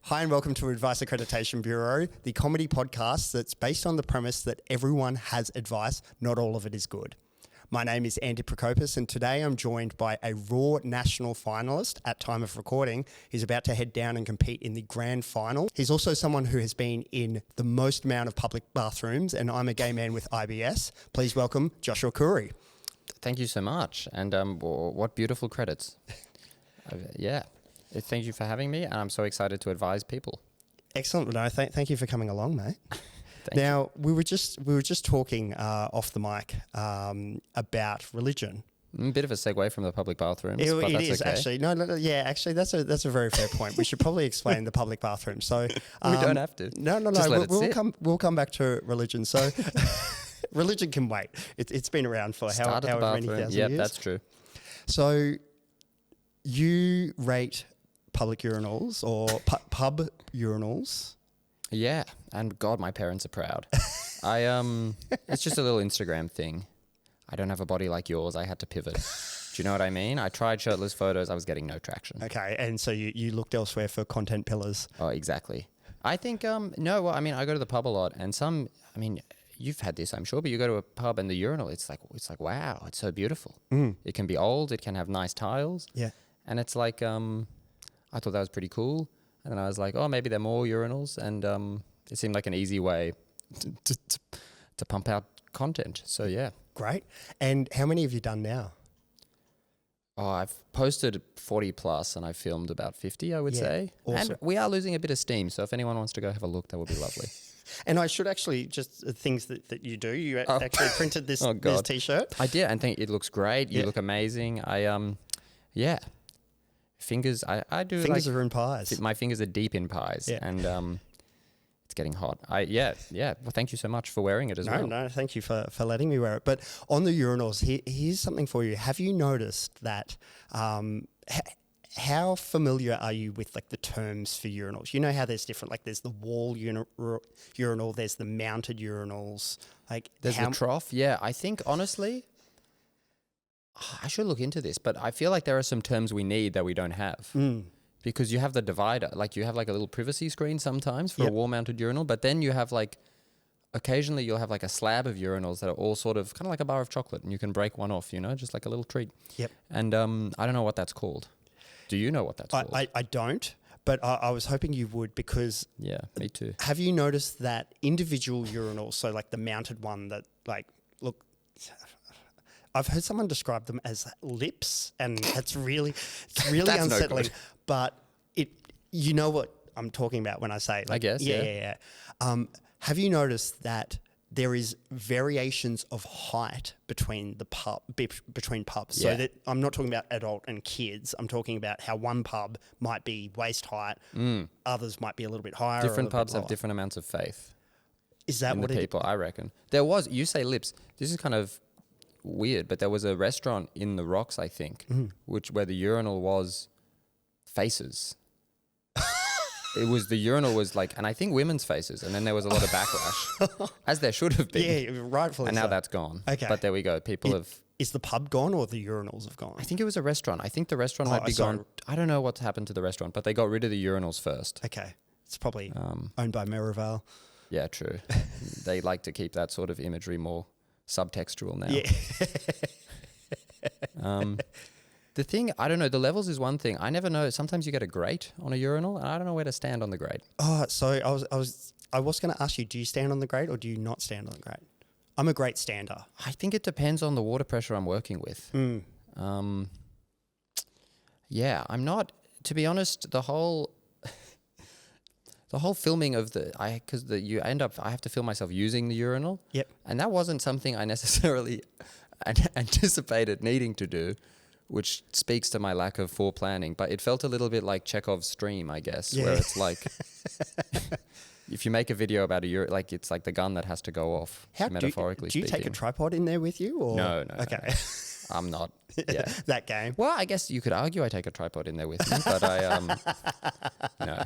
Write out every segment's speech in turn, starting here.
Hi and welcome to Advice Accreditation Bureau, the comedy podcast that's based on the premise that everyone has advice, not all of it is good. My name is Andy Prokopis and today I'm joined by a Raw national finalist at time of recording. He's about to head down and compete in the grand final. He's also someone who has been in the most amount of public bathrooms, and I'm a gay man with IBS. Please welcome Joshua Khoury. Thank you so much. And what beautiful credits. Yeah. Thank you for having me, and I'm so excited to advise people. Excellent. No, thank you for coming along, mate. Now, we were just talking off the mic about religion. Bit of a segue from the public bathrooms. It that's is okay. actually. Actually, that's a very fair point. We should probably explain the public bathroom. So we don't have to. No. We'll come back to religion. So religion can wait. It's been around for however many thousand years. Yeah, that's true. So you rate public urinals or pub urinals? Yeah, and God, my parents are proud. It's just a little Instagram thing. I don't have a body like yours. I had to pivot. Do you know what I mean? I tried shirtless photos. I was getting no traction. Okay, and so you looked elsewhere for content pillars. Oh, exactly. I think, I go to the pub a lot, and you've had this, I'm sure, but you go to a pub and the urinal, it's like, wow, it's so beautiful. It can be old. It can have nice tiles. Yeah. And it's like, I thought that was pretty cool. And then I was like, oh, maybe there are more urinals. And it seemed like an easy way to pump out content. So, yeah. Great. And how many have you done now? Oh, I've posted 40 plus and I filmed about 50, I would say. Awesome. And we are losing a bit of steam. So if anyone wants to go have a look, that would be lovely. And I should actually just things that you do. You actually printed this T-shirt. I did, and think it looks great. You look amazing. Fingers. I do. Fingers are in pies. My fingers are deep in pies, and it's getting hot. Well, thank you so much for wearing it as well. No, thank you for letting me wear it. But on the urinals, here's something for you. Have you noticed that? How familiar are you with like the terms for urinals? You know how there's different, like there's the wall urinal, there's the mounted urinals. Like there's the trough. Yeah, I think honestly, I should look into this, but I feel like there are some terms we need that we don't have. Because you have the divider, like you have like a little privacy screen sometimes for a wall mounted urinal, but then you have like, occasionally you'll have like a slab of urinals that are all sort of kind of like a bar of chocolate and you can break one off, just like a little treat. Yep. And I don't know what that's called. Do you know what that's called? I don't, but I was hoping you would because... Yeah, me too. Have you noticed that individual urinals, so like the mounted one that like, look, I've heard someone describe them as lips and it's really unsettling, but you know what I'm talking about when I say... I guess, yeah. Have you noticed that there is variations of height between between pubs? Yeah. So that I'm not talking about adult and kids. I'm talking about how one pub might be waist height, others might be a little bit higher. Different pubs have different amounts of faith. Is that what people? I reckon you say lips. This is kind of weird, but there was a restaurant in the Rocks, I think, where the urinal was faces. The urinal was like, and I think women's faces, and then there was a lot of backlash, as there should have been. Yeah, rightfully. And now so. That's gone. Okay, but there we go. Is the pub gone or the urinals have gone? I think it was a restaurant. I think the restaurant might be gone. I don't know what's happened to the restaurant, but they got rid of the urinals first. Okay, it's probably owned by Merivale. Yeah, true. They like to keep that sort of imagery more subtextual now. Yeah. The thing, I don't know, the levels is one thing. I never know. Sometimes you get a grate on a urinal, and I don't know where to stand on the grate. Oh, so I was going to ask you, do you stand on the grate or do you not stand on the grate? I'm a great stander. I think it depends on the water pressure I'm working with. I'm not, to be honest, the whole filming of I have to film myself using the urinal. Yep. And that wasn't something I necessarily anticipated needing to do, which speaks to my lack of foreplanning, but it felt a little bit like Chekhov's stream, I guess, where it's like, if you make a video about like it's like the gun that has to go off, metaphorically speaking. Do you take a tripod in there with you? Or? No. Okay. No. I'm not. Yeah. That game. Well, I guess you could argue I take a tripod in there with me, but no.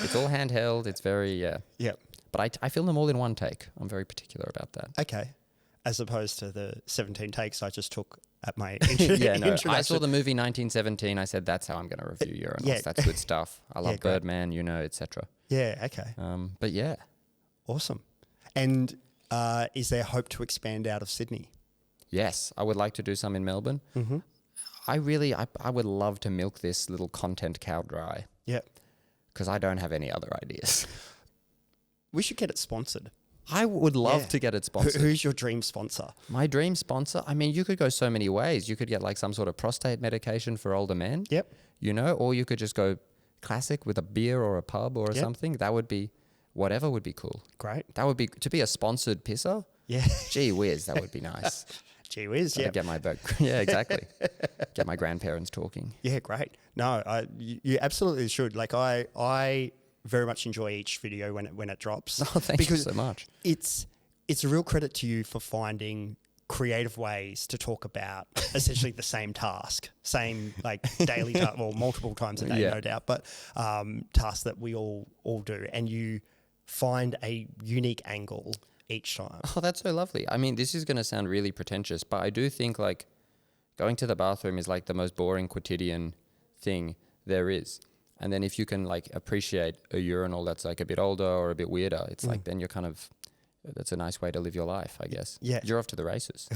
It's all handheld. It's very, Yep. But I film them all in one take. I'm very particular about that. Okay. as opposed to the 17 takes I just took at my Yeah, no. introduction. I saw the movie 1917. I said, that's how I'm going to review Urinals. Yeah. That's good stuff. I love great. Birdman, etc. Yeah, okay. But yeah. Awesome. And is there hope to expand out of Sydney? Yes, I would like to do some in Melbourne. Mm-hmm. I would love to milk this little content cow dry. Yep. Because I don't have any other ideas. We should get it sponsored. I would love to get it sponsored. Who's your dream sponsor? My dream sponsor? I mean, you could go so many ways. You could get like some sort of prostate medication for older men. Yep. Or you could just go classic with a beer or a pub or something. That would be, whatever would be cool. Great. That would be, to be a sponsored pisser. Yeah. Gee whiz, that would be nice. Gee whiz, yeah. Get my yeah, exactly. Get my grandparents talking. Yeah, great. No, you absolutely should. Like I very much enjoy each video when it drops. Oh, thank you so much. It's a real credit to you for finding creative ways to talk about essentially the same task, same like daily task, well, multiple times a day, no doubt, but tasks that we all do, and you find a unique angle each time. Oh, that's so lovely. I mean, this is going to sound really pretentious, but I do think like going to the bathroom is like the most boring quotidian thing there is. And then if you can like appreciate a urinal that's like a bit older or a bit weirder, it's like then you're kind of, that's a nice way to live your life, I guess. Yeah. You're off to the races.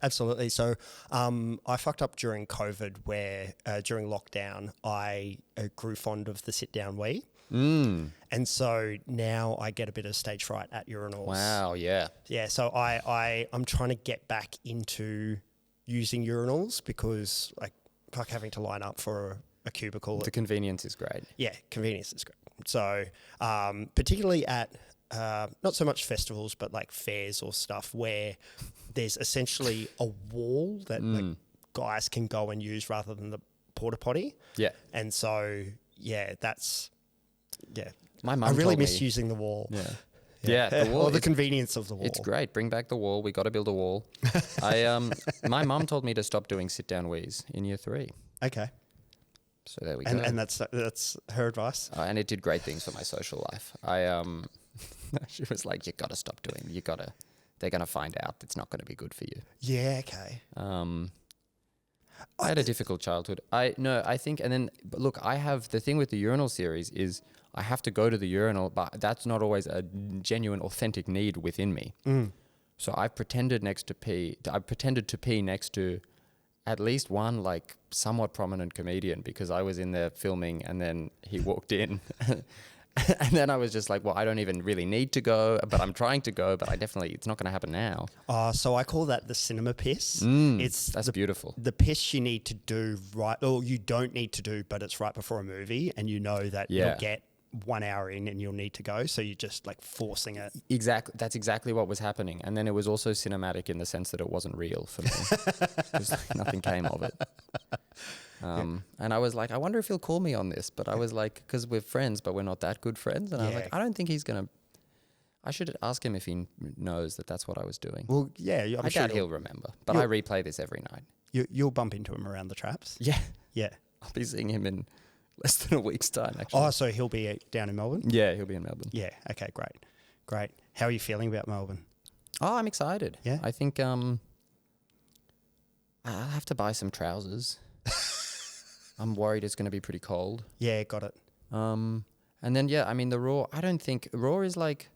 Absolutely. So I fucked up during COVID where during lockdown I grew fond of the sit-down wee. And so now I get a bit of stage fright at urinals. Wow, yeah. Yeah, so I'm trying to get back into using urinals because like having to line up for a cubicle. The convenience is great. Yeah, convenience is great. So particularly at not so much festivals, but like fairs or stuff where there's essentially a wall that like guys can go and use rather than the porta potty. Yeah. And so, that's, My mum I really told miss me- using the wall. Yeah. Yeah, the wall. Or the It's, convenience of the wall. it's great. Bring back the wall. We got to build a wall. My mum told me to stop doing sit-down wees in year 3. Okay. So there we go. And that's her advice. And it did great things for my social life. She was like, you got to stop doing. They're going to find out it's not going to be good for you. Yeah, okay. I had a difficult childhood. But look, I have the thing with the urinal series is I have to go to the urinal, but that's not always a genuine, authentic need within me. So I've pretended to pee next to at least one like somewhat prominent comedian because I was in there filming and then he walked in. And then I was just like, well, I don't even really need to go, but I'm trying to go, but it's not going to happen now. So I call that the cinema piss. That's beautiful. The piss you need to do right, or you don't need to do, but it's right before a movie and you know that you'll get 1 hour in and you'll need to go. So you're just like forcing it. Exactly. That's exactly what was happening. And then it was also cinematic in the sense that it wasn't real for me. Because nothing came of it. And I was like, I wonder if he'll call me on this. But I was like, because we're friends, but we're not that good friends. And I was like, I don't think he's going to. I should ask him if he knows that that's what I was doing. Well, yeah. I doubt he'll remember. But I replay this every night. You'll bump into him around the traps. Yeah. Yeah. I'll be seeing him in less than a week's time, actually. Oh, so he'll be down in Melbourne? Yeah, he'll be in Melbourne. Yeah. Okay, great. How are you feeling about Melbourne? Oh, I'm excited. Yeah. I think I'll have to buy some trousers. I'm worried it's going to be pretty cold. Yeah, got it. And then, the Raw, I don't think, Raw is like,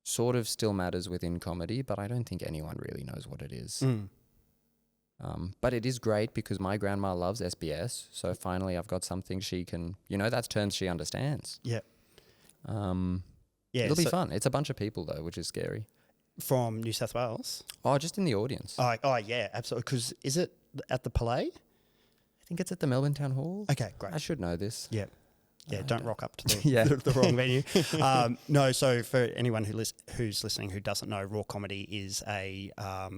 sort of still matters within comedy, but I don't think anyone really knows what it is. But it is great because my grandma loves SBS, so finally I've got something she can, that's terms she understands. Yeah. It'll be fun. It's a bunch of people though, which is scary. From New South Wales? Oh, just in the audience. Oh yeah, absolutely. Because is it at the Palais? I think it's at the Melbourne Town Hall. Okay, great. I should know this. Yeah. Yeah, don't rock up to the, the wrong venue. No, so for anyone who's listening who doesn't know, Raw Comedy is a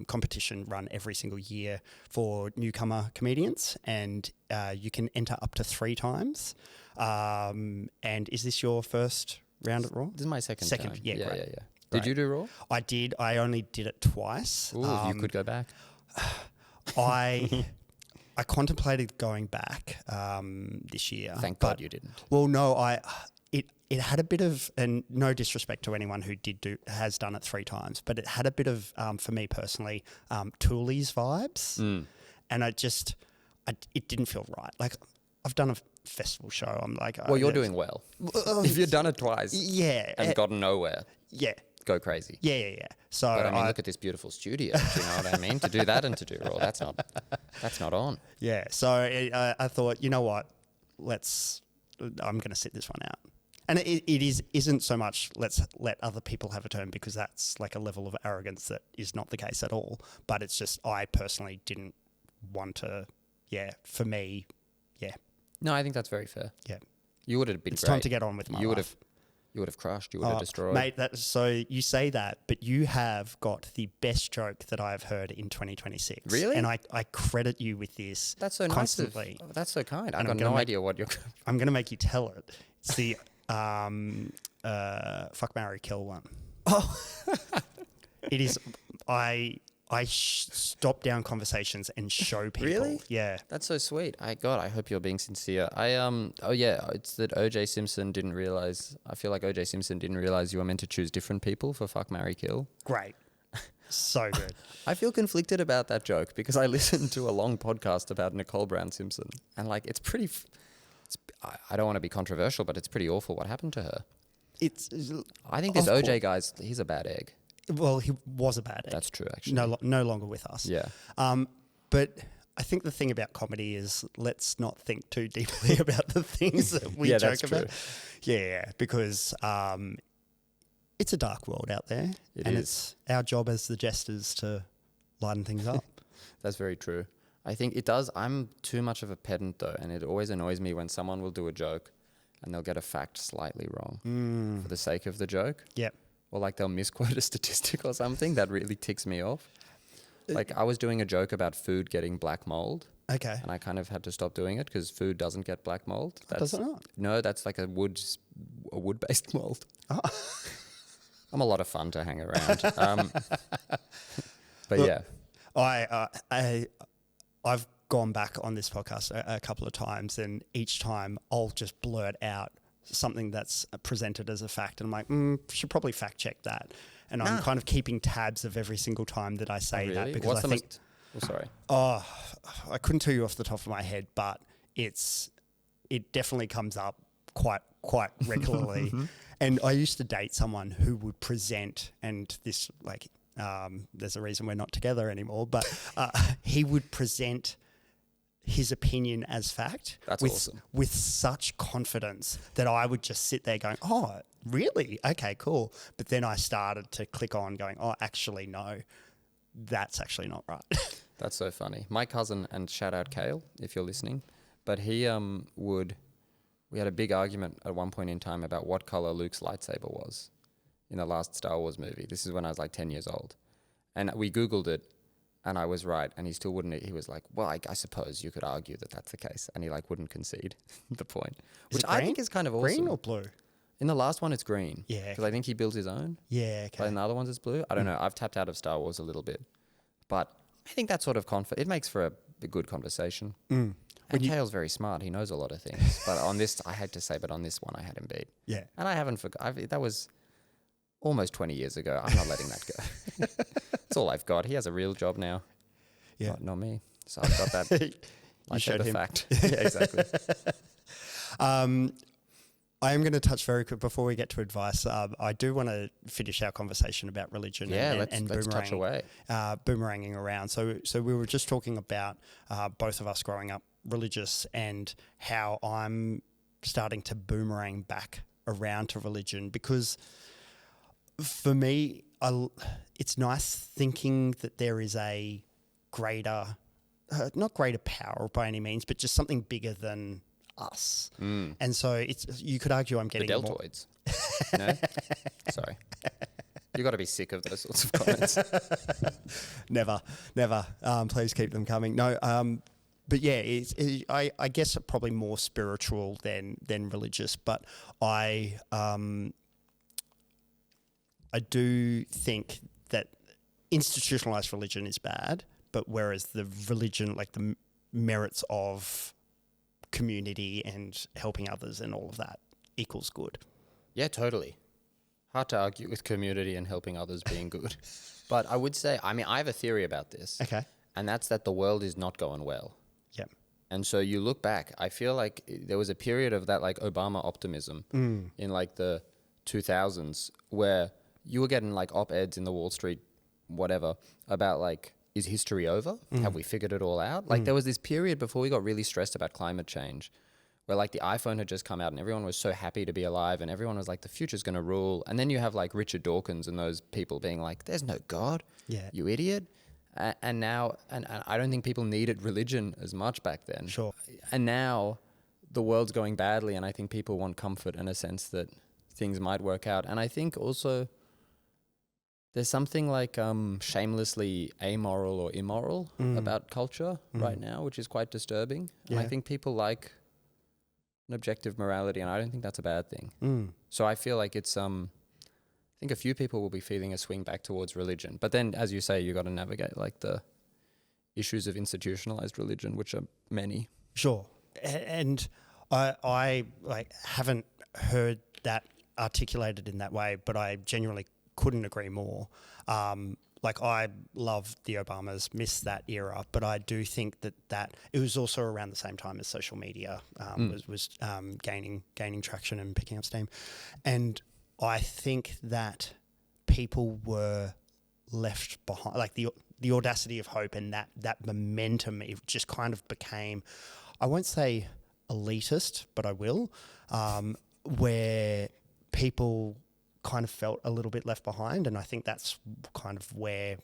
competition run every single year for newcomer comedians, and you can enter up to 3 times. And is this your first round at Raw? This is my second time. Yeah, great. Yeah. Did you do Raw? I did. I only did it twice. Ooh, you could go back. I contemplated going back this year. Thank God you didn't. Well, no, it had a bit of, and no disrespect to anyone who has done it 3 times, but it had a bit of, for me personally, Toolies vibes. And it didn't feel right. Like, I've done a festival show. I'm like, Well, you're doing well. If you've done it twice, yeah, and gotten nowhere, yeah, go crazy. yeah. So, But I mean, look at this beautiful studio. Do you know what I mean? To do that and to do Raw, that's not on. yeah. So I thought, you know what? I'm going to sit this one out. And it isn't so much let's let other people have a turn, because that's like a level of arrogance that is not the case at all. But it's just I personally didn't want to. Yeah, for me, yeah. No, I think that's very fair. Yeah. You would have been It's great. time to get on with my life. You would have crushed. You would have destroyed. Mate, so you say that, but you have got the best joke that I've heard in 2026. Really? And I credit you with this. That's so constantly. nice. That's so kind. I And got no idea what you're... I'm going to make you tell it. It's the fuck, marry, kill one. Oh. It is... I stop down conversations and show people. Really? Yeah. That's so sweet. I hope you're being sincere. It's that OJ Simpson didn't realize. I feel like OJ Simpson didn't realize you were meant to choose different people for fuck, marry, kill. Great. So good. I feel conflicted about that joke because I listened to a long podcast about Nicole Brown Simpson, and like it's pretty. I don't want to be controversial, but it's pretty awful what happened to her. I think this OJ guy's he's a bad egg. Well, he was a bad egg. That's true, actually. No longer with us. Yeah. But I think the thing about comedy is let's not think too deeply about the things that we joke that's about. true. Yeah, because it's a dark world out there. It's our job as the jesters to lighten things up. That's very true. I think it does. I'm too much of a pedant, though, and it always annoys me when someone will do a joke and they'll get a fact slightly wrong for the sake of the joke. Yep. Or like they'll misquote a statistic or something that really ticks me off. Like I was doing a joke about food getting black mold. Okay. And I kind of had to stop doing it because food doesn't get black mold. Does it not? No, that's like a wood-based mold. Oh. I'm a lot of fun to hang around. But Look, yeah. I've gone back on this podcast a couple of times, and each time I'll just blurt out something that's presented as a fact, and I'm like, should probably fact check that. And I'm kind of keeping tabs of every single time that I say that, because I think... I couldn't tell you off the top of my head, but it definitely comes up quite regularly. And I used to date someone who would present, and this there's a reason we're not together anymore, but he would present his opinion as fact. That's awesome. With such confidence that I would just sit there going, oh, really? Okay, cool. But then I started to click on going, oh, actually, no, that's actually not right. That's so funny. My cousin, and shout out Kale if you're listening, but he we had a big argument at one point in time about what color Luke's lightsaber was in the last Star Wars movie. This is when I was like 10 years old. And we Googled it, and I was right, and he still wouldn't. He was like, well, I suppose you could argue that that's the case. And he like wouldn't concede the point, which I think is kind of awesome. Green or blue? In the last one, it's green. Yeah. Because I think he builds his own. Yeah, okay. But in the other ones, it's blue. I don't know. I've tapped out of Star Wars a little bit. But I think that sort of it makes for a good conversation. And Kale's very smart. He knows a lot of things. But on this, I hate to say, but on this one, I had him beat. Yeah. And I haven't forgotten. That was almost 20 years ago. I'm not letting that go. That's all I've got. He has a real job now. Yeah. Not me. So I've got that. You showed him. Fact. Yeah, exactly. I am going to touch very quick before we get to advice. I do want to finish our conversation about religion and let's touch away. Boomeranging around. So we were just talking about both of us growing up religious and how I'm starting to boomerang back around to religion, because for me, it's nice thinking that there is a greater, not greater power by any means, but just something bigger than us. And so you could argue I'm getting the deltoids. No? Sorry. You got to be sick of those sorts of comments. Never. Please keep them coming. No, but yeah, I guess probably more spiritual than religious, but I do think that institutionalized religion is bad, but whereas the religion, like the merits of community and helping others and all of that, equals good. Yeah, totally. Hard to argue with community and helping others being good. But I would say, I mean, I have a theory about this. Okay. And that's that the world is not going well. Yep. And so you look back, I feel like there was a period of that like Obama optimism in like the 2000s where you were getting like op-eds in the Wall Street, whatever, about like, is history over? Have we figured it all out? Like there was this period before we got really stressed about climate change where like the iPhone had just come out and everyone was so happy to be alive and everyone was like, the future's going to rule. And then you have like Richard Dawkins and those people being like, there's no God, you idiot. And now, and I don't think people needed religion as much back then. Sure. And now the world's going badly and I think people want comfort and a sense that things might work out. And I think also there's something like shamelessly amoral or immoral about culture right now, which is quite disturbing. And I think people like an objective morality, and I don't think that's a bad thing. So I feel like it's, I think a few people will be feeling a swing back towards religion. But then, as you say, you got to navigate like the issues of institutionalized religion, which are many. Sure. And I like haven't heard that articulated in that way, but I genuinely couldn't agree more. Like I love the Obamas, miss that era, but I do think that it was also around the same time as social media was gaining traction and picking up steam. And I think that people were left behind, like the audacity of hope and that momentum, it just kind of became, I won't say elitist, but I will, where people kind of felt a little bit left behind. And I think that's kind of where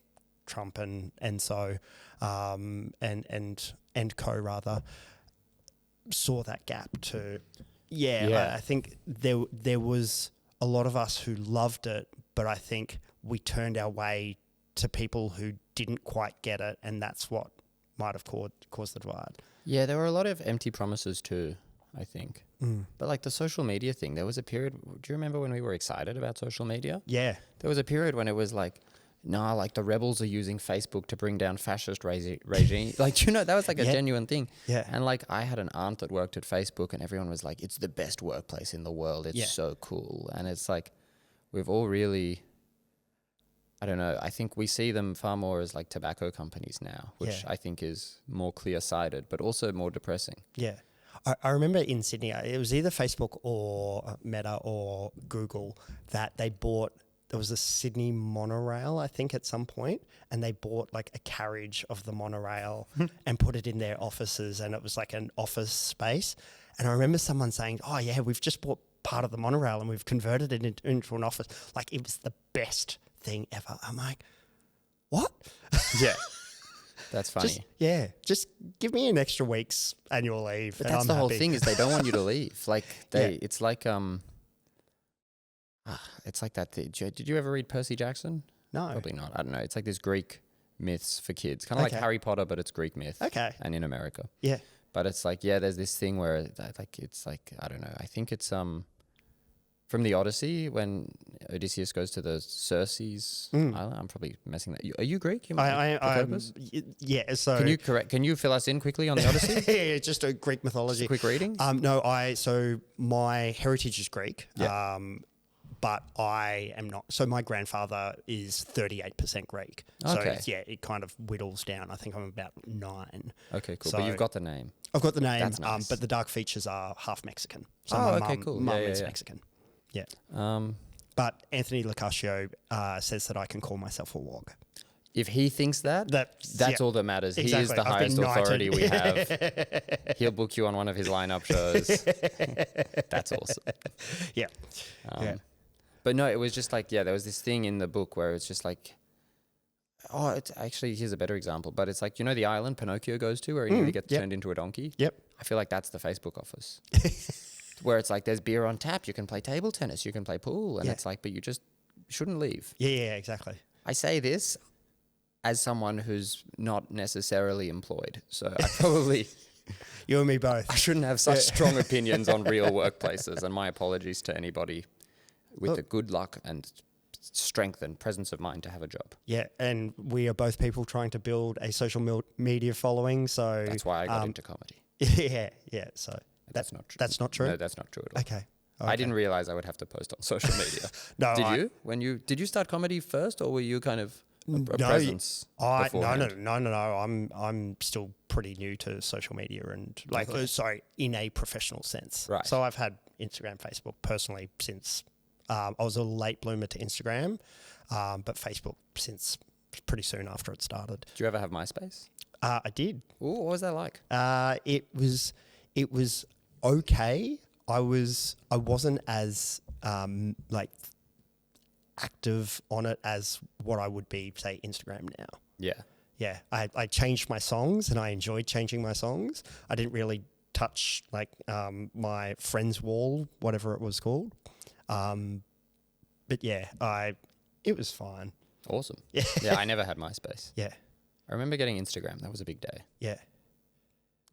Trump and so and co rather saw that gap too. I think there was a lot of us who loved it, but I think we turned our way to people who didn't quite get it, and that's what might have caused the divide. Yeah, there were a lot of empty promises too, I think. But like the social media thing, there was a period, do you remember when we were excited about social media? Yeah. There was a period when it was like, nah, like the rebels are using Facebook to bring down fascist regime. Like, you know, that was like a genuine thing. Yeah. And like I had an aunt that worked at Facebook and everyone was like, it's the best workplace in the world. It's so cool. And it's like, we've all really, I don't know, I think we see them far more as like tobacco companies now, which I think is more clear-sighted, but also more depressing. Yeah. I remember in Sydney, it was either Facebook or Meta or Google that they bought, there was a Sydney monorail, I think, at some point, and they bought like a carriage of the monorail and put it in their offices, and it was like an office space. And I remember someone saying, oh yeah, we've just bought part of the monorail and we've converted it into an office. Like it was the best thing ever. I'm like, what? Yeah. That's funny. Just give me an extra week's annual leave. But that's the whole thing is they don't want you to leave. Like it's like it's like that thing. Did you ever read Percy Jackson? No. Probably not. I don't know. It's like this Greek myths for kids. Kind of like Harry Potter, but it's Greek myth. Okay. And in America. Yeah. But it's like, there's this thing where like it's like, I don't know. I think it's from the Odyssey when Odysseus goes to the Circe's island. I'm probably messing that. Are you Greek? Yeah. So Can you fill us in quickly on the Odyssey? Yeah, just a Greek mythology. Just a quick reading. No, so my heritage is Greek. Yeah. But I am not. So my grandfather is 38% Greek. Okay. So it kind of whittles down. I think I'm about 9. Okay, cool. So but you've got the name. I've got the name. That's nice. But the dark features are half Mexican. So cool. Mum is Mexican. Yeah. But Anthony Locascio says that I can call myself a wog. If he thinks that's all that matters. Exactly. He is the highest authority we have. He'll book you on one of his lineup shows. That's awesome. Yeah. But no, it was just like, there was this thing in the book where it's just like, it's actually, here's a better example, but it's like, you know, the island Pinocchio goes to where he nearly gets turned into a donkey? Yep. I feel like that's the Facebook office. Where it's like, there's beer on tap, you can play table tennis, you can play pool, and it's like, but you just shouldn't leave. Yeah, exactly. I say this as someone who's not necessarily employed, so I probably... You and me both. I shouldn't have such strong opinions on real workplaces, and my apologies to anybody with the good luck and strength and presence of mind to have a job. Yeah, and we are both people trying to build a social media following, so... That's why I got into comedy. Yeah, so... That's not true. That's not true? No, that's not true at all. Okay. I didn't realize I would have to post on social media. No, Did you? Did you start comedy first, or were you kind of a presence No. beforehand? I'm still pretty new to social media and in a professional sense. Right. So I've had Instagram, Facebook personally since I was a late bloomer to Instagram, but Facebook since pretty soon after it started. Did you ever have MySpace? I did. Ooh, what was that like? It was okay. I wasn't as active on it as what I would be, say, Instagram now. Yeah. Yeah, I changed my songs and I enjoyed changing my songs. I didn't really touch my friends wall, whatever it was called. But yeah, it was fine. Awesome. Yeah. Yeah, I never had MySpace. Yeah. I remember getting Instagram. That was a big day. Yeah.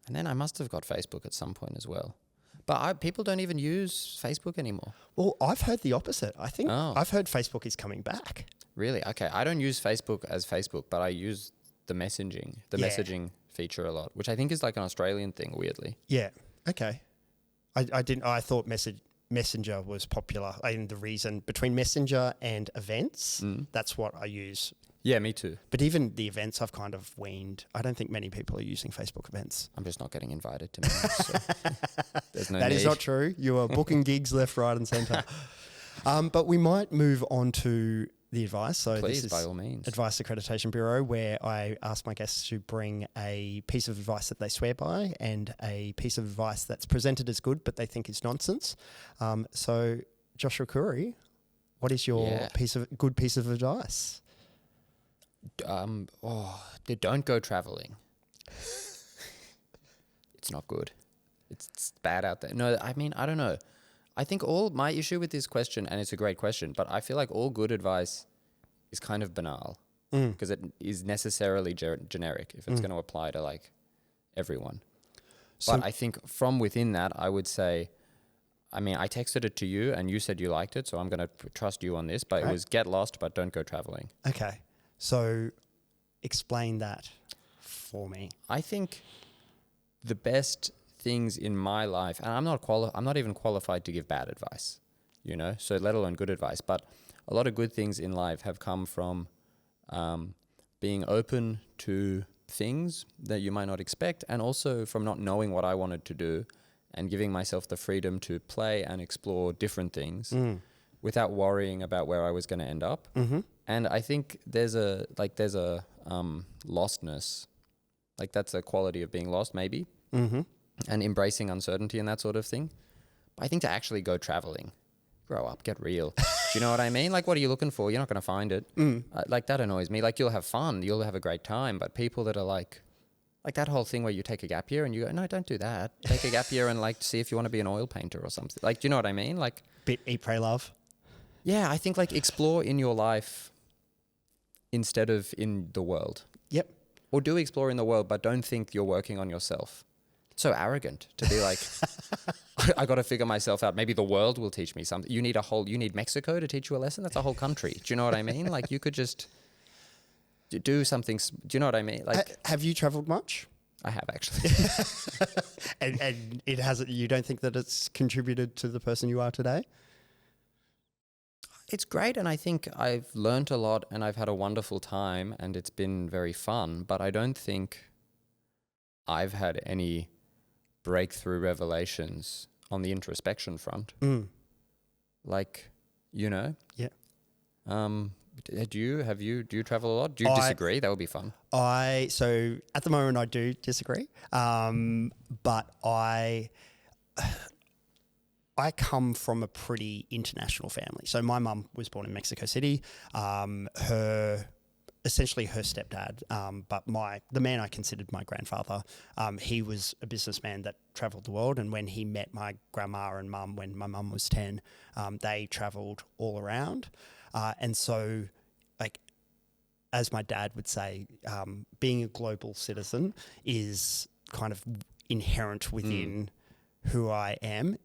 And then I must have got Facebook at some point as well. But people don't even use Facebook anymore. Well, I've heard the opposite. I think Oh. I've heard Facebook is coming back. Really? Okay. I don't use Facebook as Facebook, but I use the messaging feature a lot, which I think is like an Australian thing, weirdly. Yeah. Okay. I thought Messenger was popular. And the reason between Messenger and events, that's what I use. Yeah, me too. But even the events I've kind of weaned. I don't think many people are using Facebook events. I'm just not getting invited to many, so there's no That need. is not true. You are booking gigs left, right and centre. But we might move on to the advice. So Please, this is by all means. Advice Accreditation Bureau, where I ask my guests to bring a piece of advice that they swear by and a piece of advice that's presented as good but they think is nonsense. So Joshua Khoury, what is your good piece of advice? Don't go traveling. It's not good. It's bad out there. No, I mean, I don't know. I think my issue with this question, and it's a great question, but I feel like all good advice is kind of banal because it is necessarily generic if it's going to apply to like everyone. So But I think from within that, I would say, I mean, I texted it to you and you said you liked it, so I'm going to trust you on this, but it was get lost, but don't go traveling. Okay. So explain that for me. I think the best things in my life, and I'm not even qualified to give bad advice, so let alone good advice, but a lot of good things in life have come from being open to things that you might not expect, and also from not knowing what I wanted to do and giving myself the freedom to play and explore different things without worrying about where I was going to end up. Mm-hmm. And I think there's a lostness, like that's a quality of being lost maybe, and embracing uncertainty and that sort of thing. But I think to actually go traveling, grow up, get real. Do you know what I mean? Like, what are you looking for? You're not going to find it. Like, that annoys me. Like, you'll have fun, you'll have a great time, but people that are like that whole thing where you take a gap year and you go, no, don't do that. Take a gap year and like see if you want to be an oil painter or something. Like, do you know what I mean? Like, Eat, pray, love. Yeah, I think like explore in your life instead of in the world. Yep. Or do explore in the world, but don't think you're working on yourself. It's so arrogant to be like, I got to figure myself out. Maybe the world will teach me something. You need Mexico to teach you a lesson. That's a whole country. Do you know what I mean? Like, you could just do something. Do you know what I mean? Like, have you traveled much? I have actually. and it hasn't. You don't think that it's contributed to the person you are today? It's great, and I think I've learned a lot, and I've had a wonderful time, and it's been very fun. But I don't think I've had any breakthrough revelations on the introspection front. Like, Yeah. Do you travel a lot? Do you disagree? That would be fun. So at the moment I do disagree. But I come from a pretty international family. So my mum was born in Mexico City. Essentially her stepdad, but the man I considered my grandfather, he was a businessman that travelled the world. And when he met my grandma and mum, when my mum was 10, they travelled all around. And so, like, as my dad would say, being a global citizen is kind of inherent within who I am.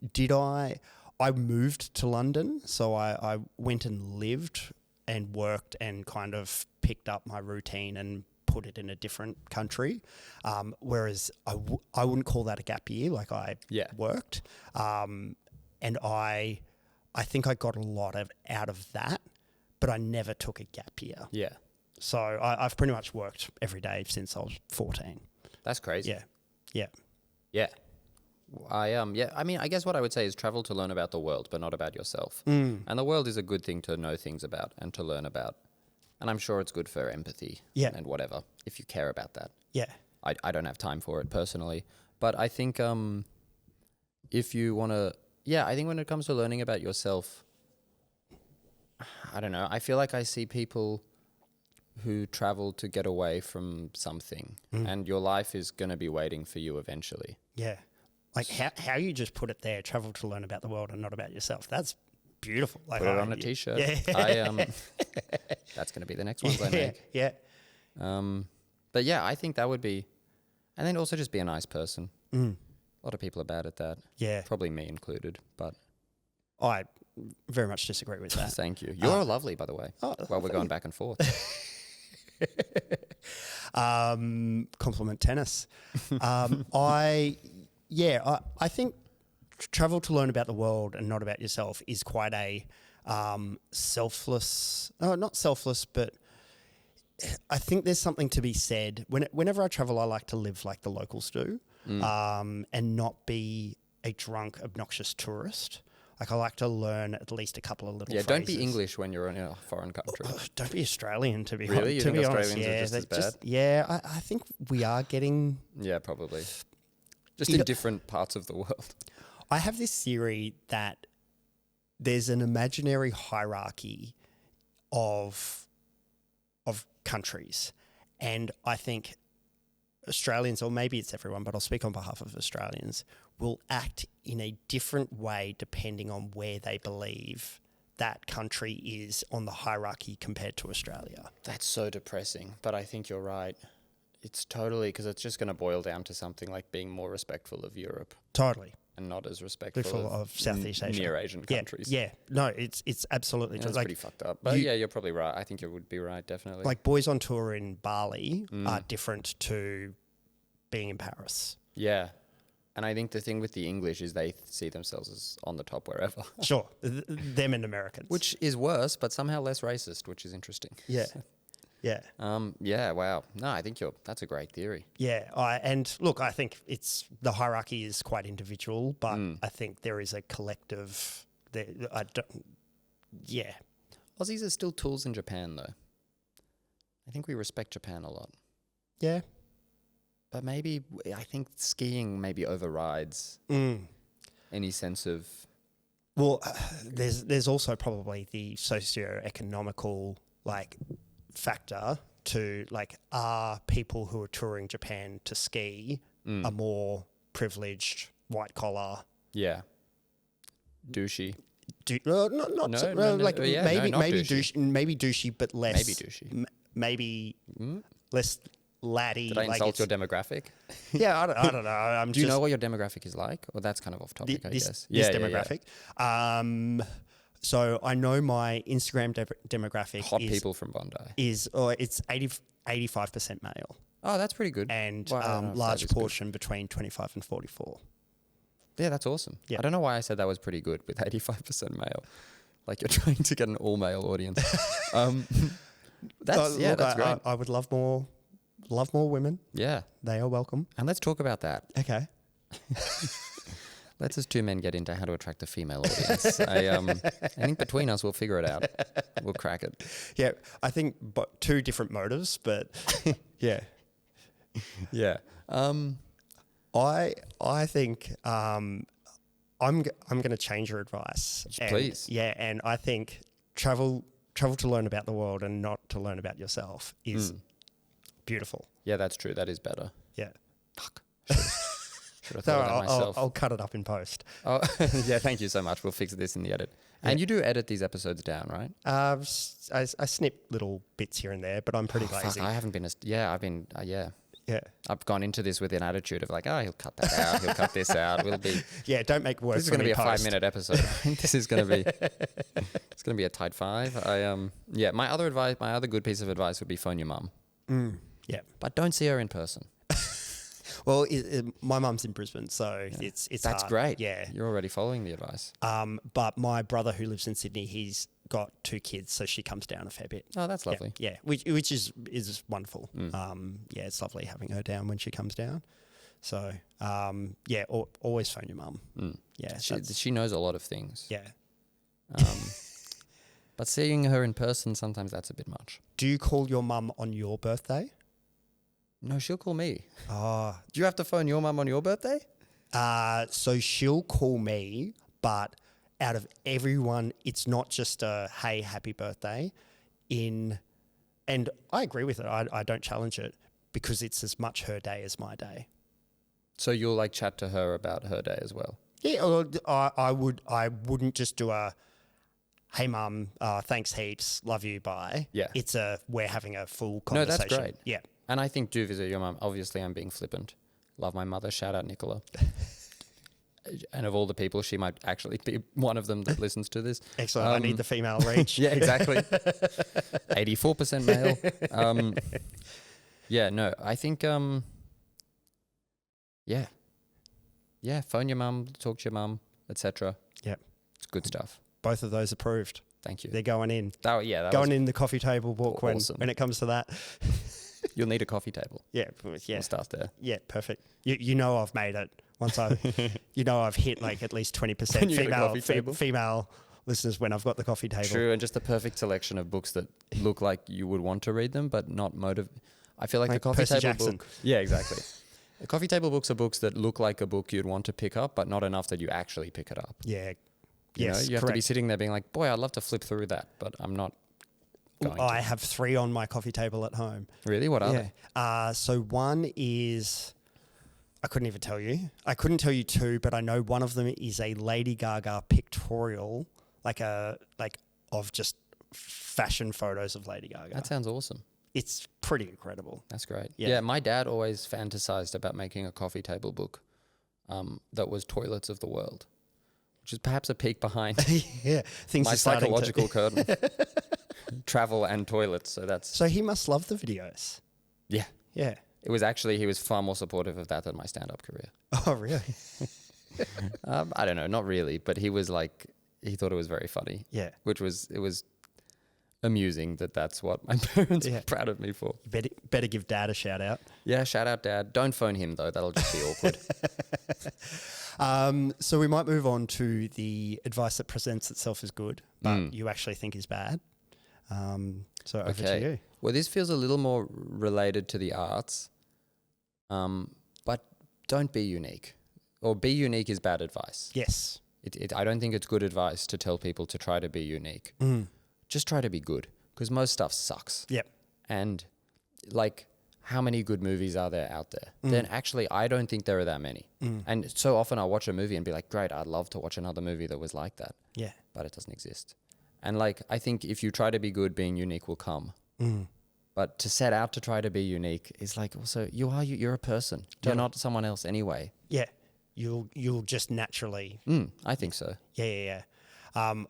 I moved to London, so I went and lived and worked and kind of picked up my routine and put it in a different country. Whereas I wouldn't call that a gap year. Like, I worked. And I think I got a lot out of that, but I never took a gap year. Yeah. So I've pretty much worked every day since I was 14. That's crazy. Yeah. Yeah. Yeah. I mean, I guess what I would say is travel to learn about the world, but not about yourself. Mm. And the world is a good thing to know things about and to learn about. And I'm sure it's good for empathy and whatever, if you care about that. Yeah. I don't have time for it personally. But I think if you want to, I think when it comes to learning about yourself, I don't know. I feel like I see people who travel to get away from something, and your life is going to be waiting for you eventually. Yeah. Like how you just put it there, travel to learn about the world and not about yourself. That's beautiful. Like, Put it on a t-shirt. Yeah. That's going to be the next ones I make. Yeah. But yeah, I think that would be, and then also just be a nice person. Mm. A lot of people are bad at that. Yeah. Probably me included, but I very much disagree with that. thank you. You're lovely, by the way. While we're going back and forth. Compliment tennis. I think travel to learn about the world and not about yourself is quite a selfless, not selfless, but I think there's something to be said. Whenever I travel, I like to live like the locals do, and not be a drunk, obnoxious tourist. Like I like to learn at least a couple of little phrases. Don't be English when you're in a foreign country. Don't be Australian, to be honest. Really? You think Australians are just as bad? I think we are getting... Yeah, probably. Just in different parts of the world. I have this theory that there's an imaginary hierarchy of countries. And I think Australians, or maybe it's everyone, but I'll speak on behalf of Australians, will act in a different way depending on where they believe that country is on the hierarchy compared to Australia. That's so depressing, but I think you're right. It's totally, because it's just going to boil down to something like being more respectful of Europe. Totally. And not as respectful of Southeast Asia. Near Asian countries. Yeah. No, it's absolutely true. That's pretty fucked up. But you're probably right. I think you would be right, definitely. Like boys on tour in Bali are different to being in Paris. Yeah. And I think the thing with the English is they see themselves as on the top wherever. Sure. Them and Americans. Which is worse, but somehow less racist, which is interesting. Yeah. Yeah. Yeah, wow. No, I think that's a great theory. Yeah. I think the hierarchy is quite individual, but I think there is a collective Aussies are still tools in Japan though. I think we respect Japan a lot. Yeah. But maybe, I think skiing maybe overrides any sense of... Well, there's also probably the socio-economical, factor to, are people who are touring Japan to ski a more privileged, white-collar... Yeah. Douchey. Maybe douchey, but less... Maybe douchey. Maybe less... laddie. Did I insult your demographic? Yeah, I don't know. Do you know what your demographic is like? Or that's kind of off topic, I guess. This demographic. Yeah. So I know my Instagram demographic Hot people from Bondi. It's 85% male. Oh, that's pretty good. And large portion between 25 and 44. Yeah, that's awesome. Yeah. I don't know why I said that was pretty good with 85% male. Like you're trying to get an all-male audience. That's great. I would love more women. Yeah. They are welcome. And let's talk about that. Okay. Let's as two men get into how to attract a female audience. I think between us we'll figure it out. We'll crack it. Yeah, I think two different motives, but yeah. Yeah. I think I'm going to change your advice. Please. Yeah, and I think travel to learn about the world and not to learn about yourself is beautiful. Yeah, that's true. That is better. Yeah. Fuck. Should have thought of that myself. I'll cut it up in post. Oh, yeah, thank you so much. We'll fix this in the edit. Yeah. And you do edit these episodes down, right? I snip little bits here and there, but I'm pretty lazy. Fuck, I haven't been yeah. Yeah. I've gone into this with an attitude of he'll cut that out. He'll cut this out. We'll be... Yeah, don't make work. This is going to be a 5-minute episode. This is going to be... It's going to be a tight 5. My other good piece of advice would be phone your mum. Yeah. But don't see her in person. Well, my mum's in Brisbane, so it's That's hard. great. Yeah. You're already following the advice. But my brother who lives in Sydney, he's got 2 kids, so she comes down a fair bit. Oh, that's lovely. Yeah, which is wonderful. Yeah, it's lovely having her down when she comes down. So always phone your mum. Yeah, She knows a lot of things. yeah. But seeing her in person, sometimes that's a bit much. Do you call your mum on your birthday? No, she'll call me. Oh, Do you have to phone your mum on your birthday? so she'll call me, but out of everyone, it's not just a hey, happy birthday. And I agree with it. I don't challenge it because it's as much her day as my day. So you'll like chat to her about her day as well? Yeah, or I wouldn't just do a hey mum, thanks heaps, love you, bye. Yeah. It's we're having a full No, conversation. that's great. Yeah. And I think do visit your mum. Obviously, I'm being flippant. Love my mother. Shout out Nicola. And of all the people, she might actually be one of them that listens to this. Excellent. I need the female reach. Yeah, exactly. 84% male. Yeah, no, I think, yeah, phone your mum, talk to your mum, etc. Yep. It's good stuff. Both of those approved. Thank you. They're going in. That Going was in the coffee table book awesome. when it comes to that. You'll need a coffee table. Yeah. We'll start there. Yeah, perfect. You know I've made it once I've hit like at least 20% When you get a coffee table. female listeners when I've got the coffee table. True, and just the perfect selection of books that look like you would want to read them, but not I feel like the coffee Percy table Jackson. book. Yeah, exactly. The coffee table books are books that look like a book you'd want to pick up, but not enough that you actually pick it up. Yeah. You Yes, know, you have to be correct. sitting there being like, boy, I'd love to flip through that, but I'm not going I to. have 3 on my coffee table at home. Really? What are they? So one is, I couldn't even tell you. I couldn't tell you 2, but I know one of them is a Lady Gaga pictorial, of just fashion photos of Lady Gaga. That sounds awesome. It's pretty incredible. That's great. Yeah. Yeah, my dad always fantasized about making a coffee table book that was Toilets of the World, which is perhaps a peek behind Yeah, things my are starting psychological curtain. Travel and toilets, so that's... So he must love the videos. Yeah. Yeah. It was actually, he was far more supportive of that than my stand-up career. Oh, really? I don't know, not really, but he was like, he thought it was very funny. Yeah. It was amusing that's what my parents Yeah. were proud of me for. You better give Dad a shout out. Yeah, shout out Dad. Don't phone him though, that'll just be awkward. So we might move on to the advice that presents itself as good, but you actually think is bad. So over to you. Well, this feels a little more related to the arts, but don't be unique. Or be unique is bad advice. Yes. I don't think it's good advice to tell people to try to be unique. Just try to be good, because most stuff sucks. Yep. And like, how many good movies are there out there? Then actually, I don't think there are that many. And so often I'll watch a movie and be like, great, I'd love to watch another movie that was like that. Yeah. But it doesn't exist. And like, I think if you try to be good, being unique will come. But to set out to try to be unique is like, also, you're a person. You're not someone else anyway. Yeah. You'll just naturally. I think so. Yeah. I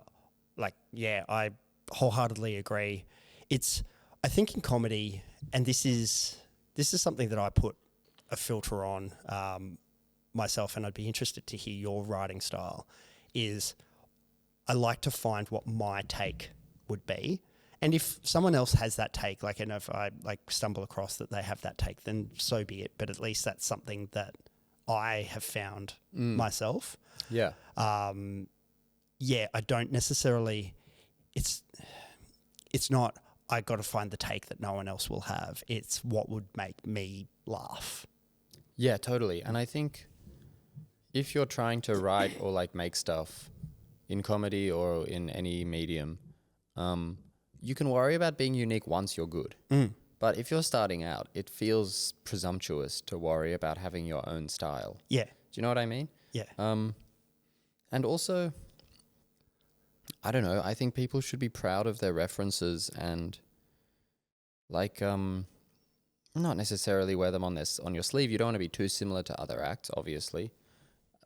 wholeheartedly agree. I think in comedy, and this is something that I put a filter on myself, and I'd be interested to hear your writing style, is I like to find what my take would be. And if someone else has that take, and if I stumble across that they have that take, then so be it. But at least that's something that I have found myself. Yeah. I don't necessarily, it's not, I got to find the take that no one else will have. It's what would make me laugh. Yeah, totally. And I think if you're trying to write or make stuff in comedy or in any medium, you can worry about being unique once you're good. But if you're starting out, it feels presumptuous to worry about having your own style. Yeah. Do you know what I mean? Yeah. And also, I don't know, I think people should be proud of their references and not necessarily wear them on your sleeve. You don't want to be too similar to other acts, obviously.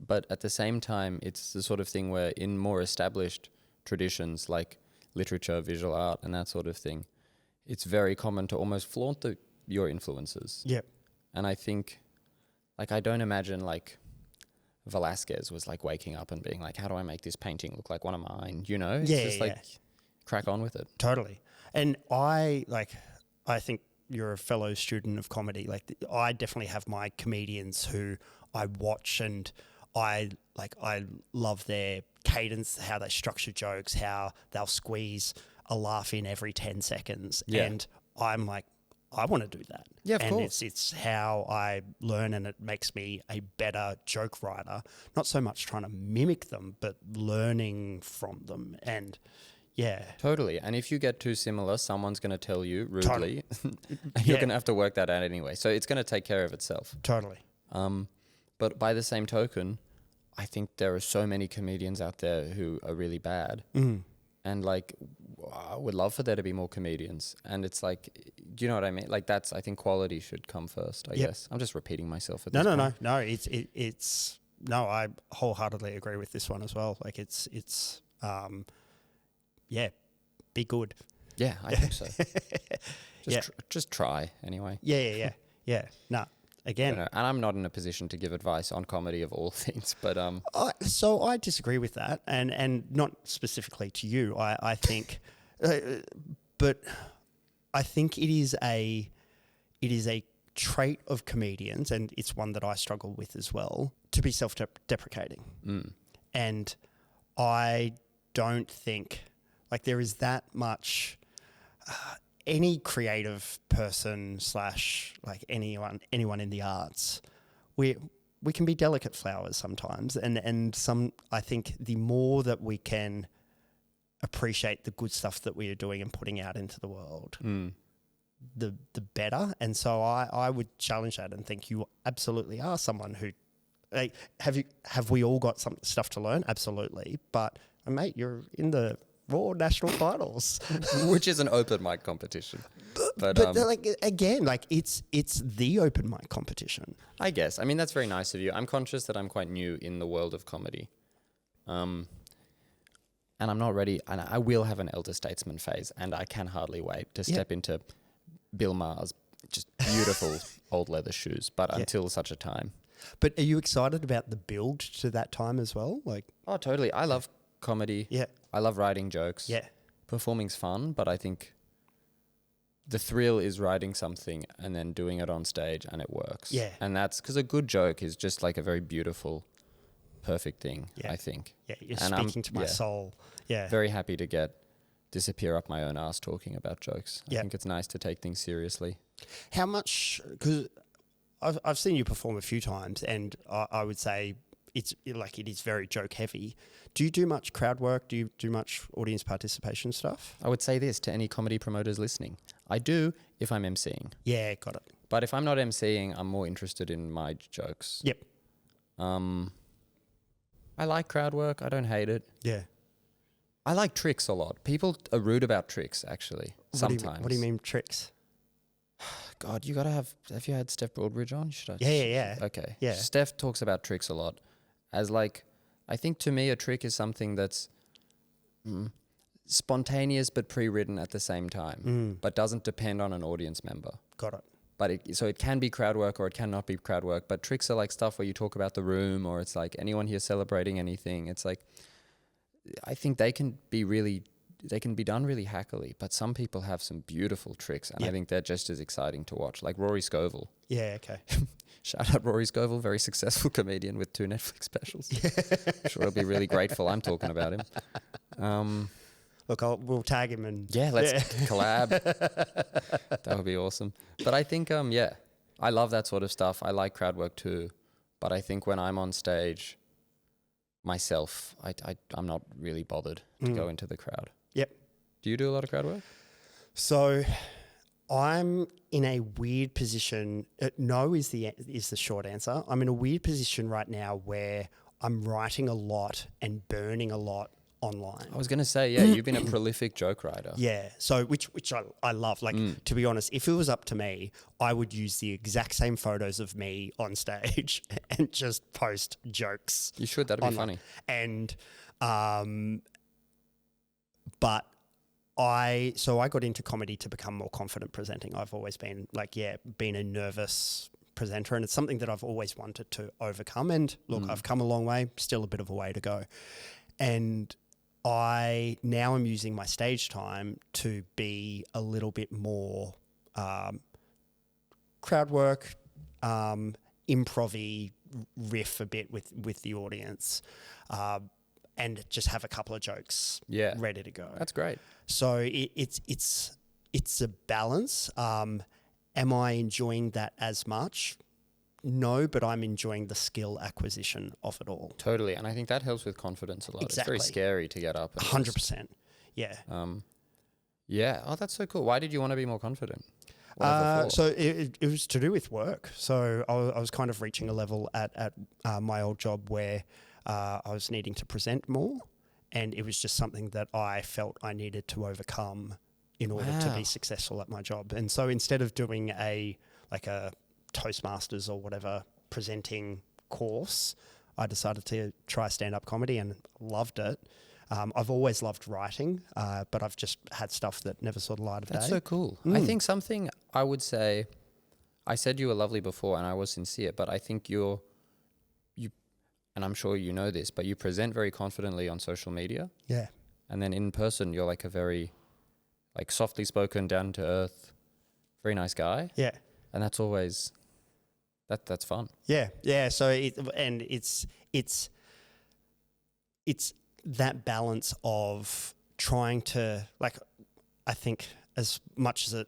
But at the same time, it's the sort of thing where in more established traditions like literature, visual art, and that sort of thing, it's very common to almost flaunt your influences. Yep. And I think Like, I don't imagine like Velasquez was like waking up and being like, how do I make this painting look like one of mine? You know, it's just like crack on with it. Totally. And I think you're a fellow student of comedy. Like, I definitely have my comedians who I watch, and I love their cadence, how they structure jokes, how they'll squeeze a laugh in every 10 seconds. Yeah. And I'm like, I want to do that. Yeah, of and course. It's how I learn, and it makes me a better joke writer. Not so much trying to mimic them, but learning from them. And yeah. Totally. And if you get too similar, someone's going to tell you rudely. Totally. And you're going to have to work that out anyway. So it's going to take care of itself. Totally. But by the same token, I think there are so many comedians out there who are really bad. And like, I would love for there to be more comedians. And it's like, do you know what I mean? Like, I think quality should come first, I guess. I'm just repeating myself at this point. No. No, I wholeheartedly agree with this one as well. Like, be good. Yeah, I think so. Just try anyway. Yeah. No, again. And I'm not in a position to give advice on comedy of all things, but so I disagree with that, and not specifically to you. I think, but I think it is a trait of comedians, and it's one that I struggle with as well, to be self-deprecating. And I don't think like there is that much. Any creative person / like anyone in the arts, we can be delicate flowers sometimes, and I think the more that we can appreciate the good stuff that we are doing and putting out into the world, the better. And so I would challenge that and think you absolutely are someone who, like, have we all got some stuff to learn? Absolutely, but mate, you're in the Raw national finals, which is an open mic competition. But like, again, like it's the open mic competition. I guess. I mean, that's very nice of you. I'm conscious that I'm quite new in the world of comedy. And I'm not ready. And I will have an elder statesman phase, and I can hardly wait to step into Bill Maher's just beautiful old leather shoes. But until such a time. But are you excited about the build to that time as well? Like, oh, totally. I love comedy. Yeah. I love writing jokes. Yeah. Performing's fun, but I think the thrill is writing something and then doing it on stage and it works. Yeah. And that's because a good joke is just like a very beautiful, perfect thing, I think. Yeah, you're and speaking to my soul. Yeah. Very happy to disappear up my own ass talking about jokes. I think it's nice to take things seriously. How much, because I've seen you perform a few times, and I would say it is very joke heavy. Do you do much crowd work? Do you do much audience participation stuff? I would say this to any comedy promoters listening. I do if I'm emceeing. Yeah, got it. But if I'm not emceeing, I'm more interested in my jokes. Yep. I like crowd work. I don't hate it. Yeah. I like tricks a lot. People are rude about tricks, actually, sometimes. What do you mean tricks? God, you got to have you had Steph Broadbridge on? Yeah. Okay. Yeah. Steph talks about tricks a lot. As like, I think to me a trick is something that's spontaneous but pre-written at the same time, but doesn't depend on an audience member. Got it. But it can be crowd work or it cannot be crowd work. But tricks are like stuff where you talk about the room, or it's like anyone here celebrating anything. It's like, I think they can be done really hackily, but some people have some beautiful tricks, and I think they're just as exciting to watch. Like Rory Scovel. Yeah, okay. Shout out Rory Scovel, very successful comedian with 2 Netflix specials. I'm sure he'll be really grateful I'm talking about him. Look, we'll tag him and... Yeah, let's collab. That would be awesome. But I think, I love that sort of stuff. I like crowd work too. But I think when I'm on stage myself, I'm not really bothered to go into the crowd. Yep. Do you do a lot of crowd work? So I'm in a weird position. No is the short answer. I'm in a weird position right now where I'm writing a lot and burning a lot online. I was going to say, you've been a prolific joke writer. Yeah. So which I love. Like, to be honest, if it was up to me, I would use the exact same photos of me on stage and just post jokes. You should. That'd be online. Funny. And, but I got into comedy to become more confident presenting. I've always been been a nervous presenter, and it's something that I've always wanted to overcome. And look, I've come a long way, still a bit of a way to go. And I now am using my stage time to be a little bit more crowd work, improv-y, riff a bit with the audience, and just have a couple of jokes ready to go. That's great. So it's a balance. Am I enjoying that as much? No, but I'm enjoying the skill acquisition of it all. Totally. And I think that helps with confidence a lot. Exactly. It's very scary to get up. 100%. Yeah. Yeah. Oh, that's so cool. Why did you want to be more confident? So it was to do with work. So I was kind of reaching a level at my old job where I was needing to present more, and it was just something that I felt I needed to overcome in order to be successful at my job. And so instead of doing a Toastmasters or whatever presenting course, I decided to try stand-up comedy and loved it. I've always loved writing, but I've just had stuff that never saw the light of day. That's so cool. I think something I would say, I said you were lovely before and I was sincere, but I think you, and I'm sure you know this, but you present very confidently on social media. Yeah. And then in person, you're like a very softly spoken, down to earth, very nice guy. Yeah. And that's always, that's fun. Yeah. Yeah. So it's that balance of trying to, I think as much as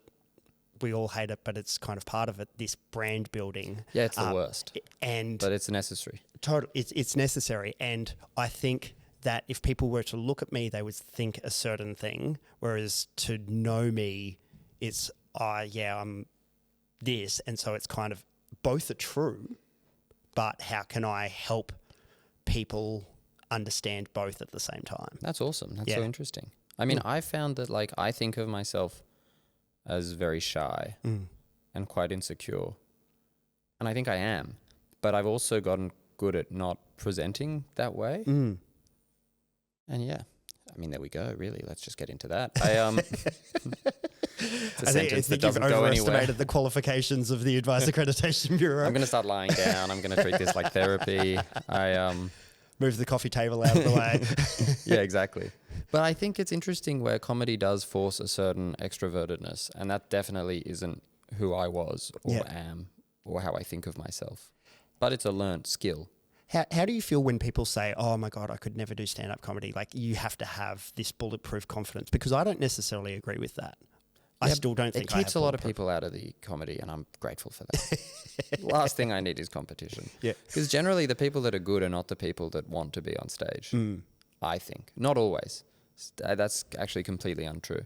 we all hate it, but it's kind of part of it, this brand building. Yeah, it's the worst. But it's necessary. Totally. It's necessary. And I think that if people were to look at me, they would think a certain thing, whereas to know me, it's, I'm this. And so it's kind of, both are true, but how can I help people understand both at the same time? That's awesome. That's so interesting. I mean, I found that I think of myself as very shy and quite insecure. And I think I am, but I've also gotten good at not presenting that way. And yeah, I mean, there we go. Really, let's just get into that. It's a sentence that doesn't go anywhere. You've overestimated the qualifications of the Advice Accreditation Bureau. I'm going to start lying down. I'm going to treat this like therapy. Move the coffee table out of the way. Yeah, exactly. But I think it's interesting where comedy does force a certain extrovertedness, and that definitely isn't who I was or am or how I think of myself. But it's a learnt skill. How do you feel when people say, oh my God, I could never do stand-up comedy? Like, you have to have this bulletproof confidence, because I don't necessarily agree with that. I still don't think it keeps a lot of people out of the comedy, and I'm grateful for that. Last thing I need is competition. Yeah. Because generally the people that are good are not the people that want to be on stage. I think. Not always. That's actually completely untrue.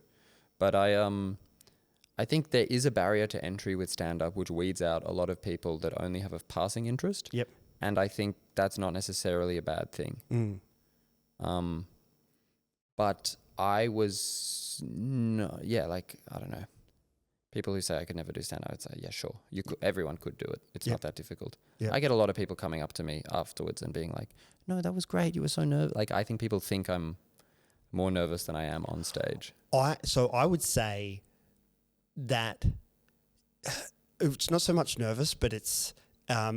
But I think there is a barrier to entry with stand-up which weeds out a lot of people that only have a passing interest. Yep. And I think that's not necessarily a bad thing. But I was, I don't know. People who say I could never do stand-up, I'd say, yeah, sure. Everyone could do it. It's not that difficult. Yep. I get a lot of people coming up to me afterwards and being like, no, that was great. You were so nervous. I think people think I'm more nervous than I am on stage. So I would say that it's not so much nervous, but it's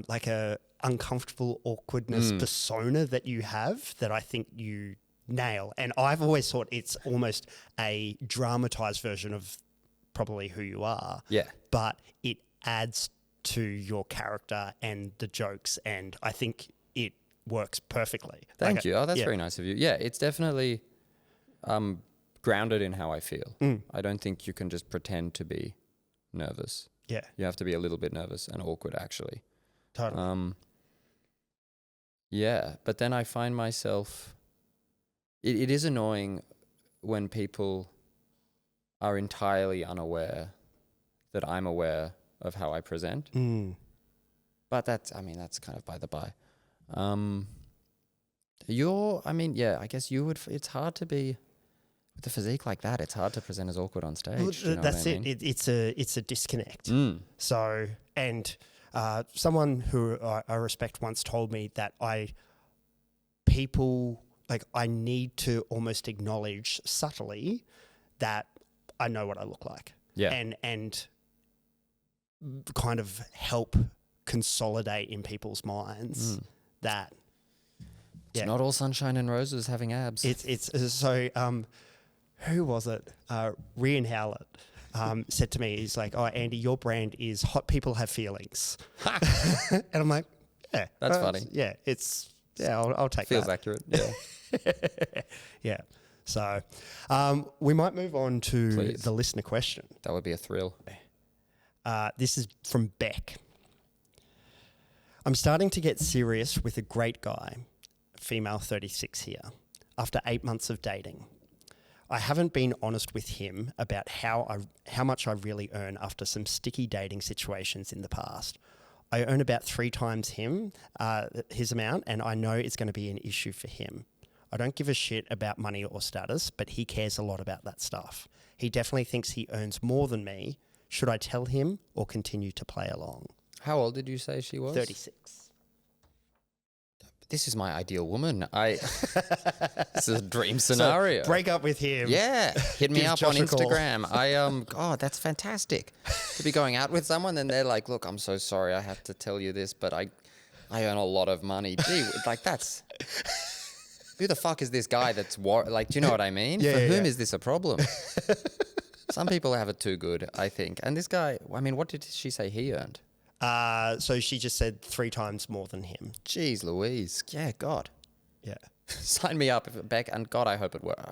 like a uncomfortable awkwardness persona that you have that I think you nail. And I've always thought it's almost a dramatized version of probably who you are. Yeah. But it adds to your character and the jokes, and I think it works perfectly. Thank you. Oh, that's very nice of you. Yeah, it's definitely grounded in how I feel. I don't think you can just pretend to be nervous. Yeah. You have to be a little bit nervous and awkward, actually. Totally. Yeah, but then I find myself... It is annoying when people are entirely unaware that I'm aware of how I present. But that's kind of by the by. I guess you would... It's hard to be... With a physique like that, it's hard to present as awkward on stage. Well, you know that's it. It's a disconnect. So, and someone who I respect once told me that I need to almost acknowledge subtly that I know what I look like. Yeah. And kind of help consolidate in people's minds that It's not all sunshine and roses having abs. it's so who was it? Rian Howlett said to me, he's like, "Oh, Andy, your brand is hot people have feelings," and I'm like, "Yeah, That's funny. Yeah, I'll take Feels that. accurate. Yeah. Yeah." So we might move on to Please. the listener question. That would be a thrill. This is from Beck. I'm starting to get serious with a great guy, female 36 here, after 8 months of dating. I haven't been honest with him about how much I really earn after some sticky dating situations in the past. I earn about 3 times his amount, and I know it's going to be an issue for him. I don't give a shit about money or status, but he cares a lot about that stuff. He definitely thinks he earns more than me. Should I tell him or continue to play along? How old did you say she was? 36. This is my ideal woman. This is a dream scenario. So break up with him. Yeah, hit me Give up Josh on a call. Instagram. God, that's fantastic. To be going out with someone, and they're like, "Look, I'm so sorry, I have to tell you this, but I earn a lot of money." Gee, like that's who the fuck is this guy? That's like, do you know what I mean? Yeah, For yeah, whom yeah. is this a problem? Some people have it too good, I think. And this guy, I mean, what did she say he earned? So she just said 3 times more than him. Jeez Louise. Yeah, God. Yeah. Sign me up, Beck, and God, I hope it works.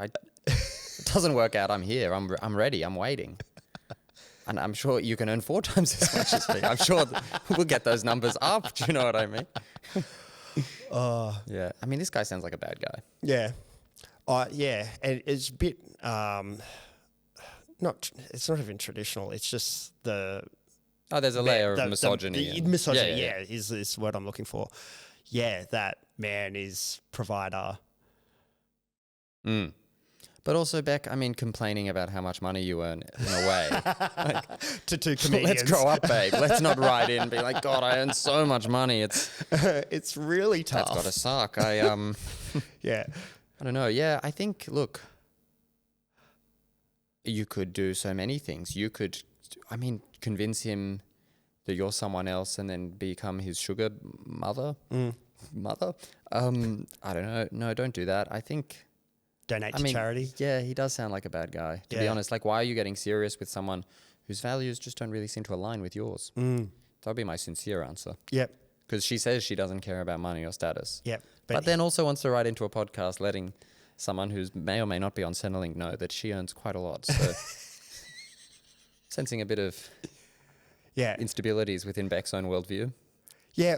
It doesn't work out, I'm here. I'm ready. I'm waiting. And I'm sure you can earn 4 times as much as me. I'm sure we'll get those numbers up. Do you know what I mean? Yeah. I mean, this guy sounds like a bad guy. Yeah. Yeah. And it's a bit, it's not even traditional. It's just the... Oh, there's a layer of misogyny. The misogyny, is what I'm looking for. Yeah, that man is provider. But also, Beck, I mean, complaining about how much money you earn in a way. Like, To 2 comedians. let's grow up, babe. Let's not write in and be like, God, I earn so much money. It's really tough. That's got to suck. Yeah. I don't know. Yeah, I think, look, you could do so many things. You could, convince him that you're someone else and then become his sugar mother. Mother? I don't know. No, don't do that. I think... Donate to charity. Yeah, he does sound like a bad guy, to be honest. Like, why are you getting serious with someone whose values just don't really seem to align with yours? That would be my sincere answer. Yep. Because she says she doesn't care about money or status. Yep. But then also wants to write into a podcast letting someone who may or may not be on Centrelink know that she earns quite a lot. So sensing a bit of instabilities within Beck's own worldview. Yeah,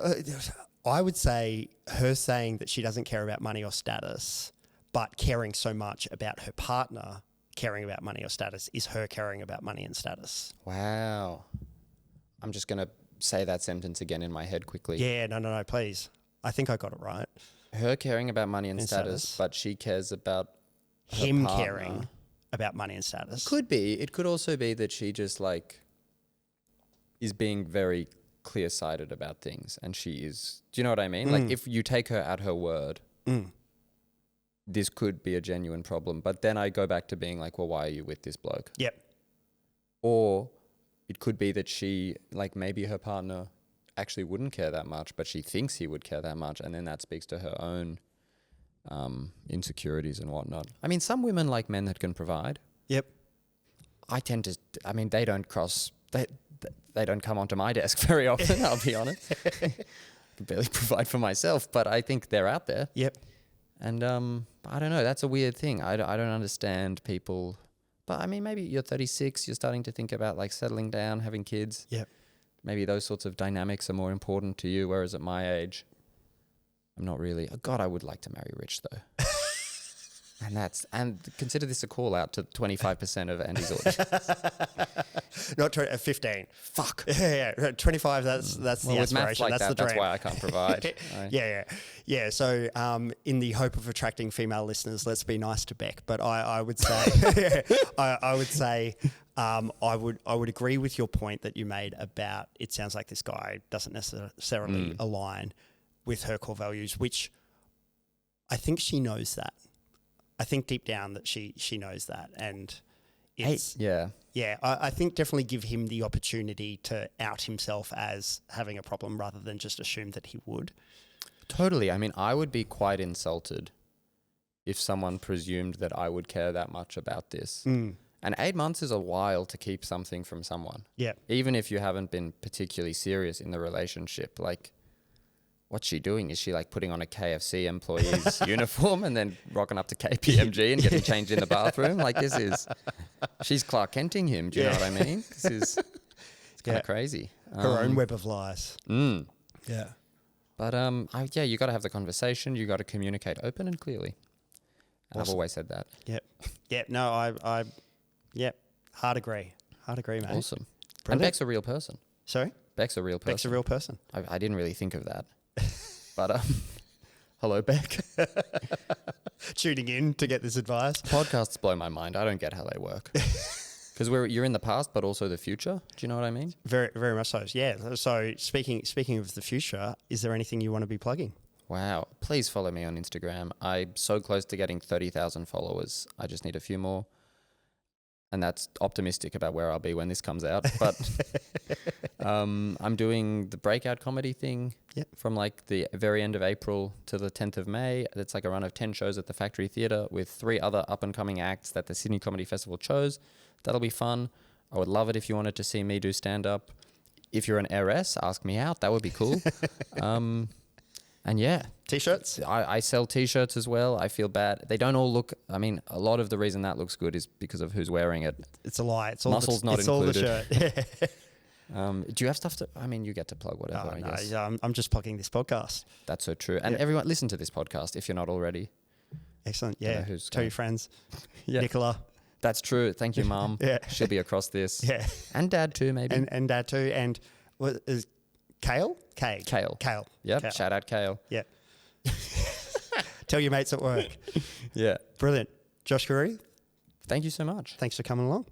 I would say her saying that she doesn't care about money or status, but caring so much about her partner caring about money or status is her caring about money and status. Wow. I'm just going to say that sentence again in my head quickly. Yeah, no, please. I think I got it right. Her caring about money and status, but she cares about him caring about money and status. Could be. It could also be that she just is being very clear-sighted about things, and she is. Do you know what I mean? Like, if you take her at her word, this could be a genuine problem. But then I go back to being like, well, why are you with this bloke? Yep. Or it could be that she, maybe her partner actually wouldn't care that much, but she thinks he would care that much, and then that speaks to her own insecurities and whatnot. I mean, some women like men that can provide. Yep. I tend to, they don't they don't come onto my desk very often, I'll be honest. I can barely provide for myself, but I think they're out there. Yep. And I don't know, that's a weird thing. I don't understand people, but maybe you're 36, you're starting to think about settling down, having kids. Yep. Maybe those sorts of dynamics are more important to you, whereas at my age, I'm not really. Oh God, I would like to marry rich though. and consider this a call out to 25% of Andy's audience. Not 15. Fuck. Yeah. 25. That's the with maths aspiration. That's the dream. That's why I can't provide. Yeah. So, in the hope of attracting female listeners, let's be nice to Beck. But I would say, I would say, I would agree with your point that you made about it sounds like this guy doesn't necessarily align with her core values, which I think she knows that. I think deep down that she knows that, and it's Yeah. yeah. I think definitely give him the opportunity to out himself as having a problem rather than just assume that he would. Totally. I mean, I would be quite insulted if someone presumed that I would care that much about this. And 8 months is a while to keep something from someone. Yeah. Even if you haven't been particularly serious in the relationship. Like, what's she doing? Is she like putting on a KFC employee's uniform and then rocking up to KPMG and getting changed in the bathroom? Like, she's Clark Kenting him. Do you know what I mean? It's kind of crazy. Her own web of lies. Yeah. But you got to have the conversation. You got to communicate open and clearly. And I've always said that. Yep. Yep. No, I hard agree, mate. Awesome. Brilliant. And Beck's a real person. Sorry? Beck's a real person. Beck's a real person. I didn't really think of that. But hello, Beck. Tuning in to get this advice. Podcasts blow my mind. I don't get how they work. Because you're in the past, but also the future. Do you know what I mean? Very, very much so. Yeah. So speaking of the future, is there anything you want to be plugging? Wow. Please follow me on Instagram. I'm so close to getting 30,000 followers. I just need a few more. And that's optimistic about where I'll be when this comes out. But I'm doing the breakout comedy thing from like the very end of April to the 10th of May. It's like a run of 10 shows at the Factory Theatre with 3 other up-and-coming acts that the Sydney Comedy Festival chose. That'll be fun. I would love it if you wanted to see me do stand-up. If you're an heiress, ask me out. That would be cool. And yeah. T-shirts? I sell T-shirts as well. I feel bad. They don't all look... I mean, a lot of the reason that looks good is because of who's wearing it. It's a lie. It's all Muscles not it's included. all the shirt. Do you have stuff to... I mean, you get to plug whatever, I guess. Yeah, I'm just plugging this podcast. That's so true. And everyone, listen to this podcast if you're not already. Excellent. Yeah. Tell your friends. Nicola. That's true. Thank you, Mum. She'll be across this. Yeah. And Dad too, maybe. And Dad too. And what is Kale? Kale. Yep. Kale. Shout out Kale. Yeah. Tell your mates at work. Yeah. Brilliant. Josh Khoury, Thank you so much. thanks for coming along.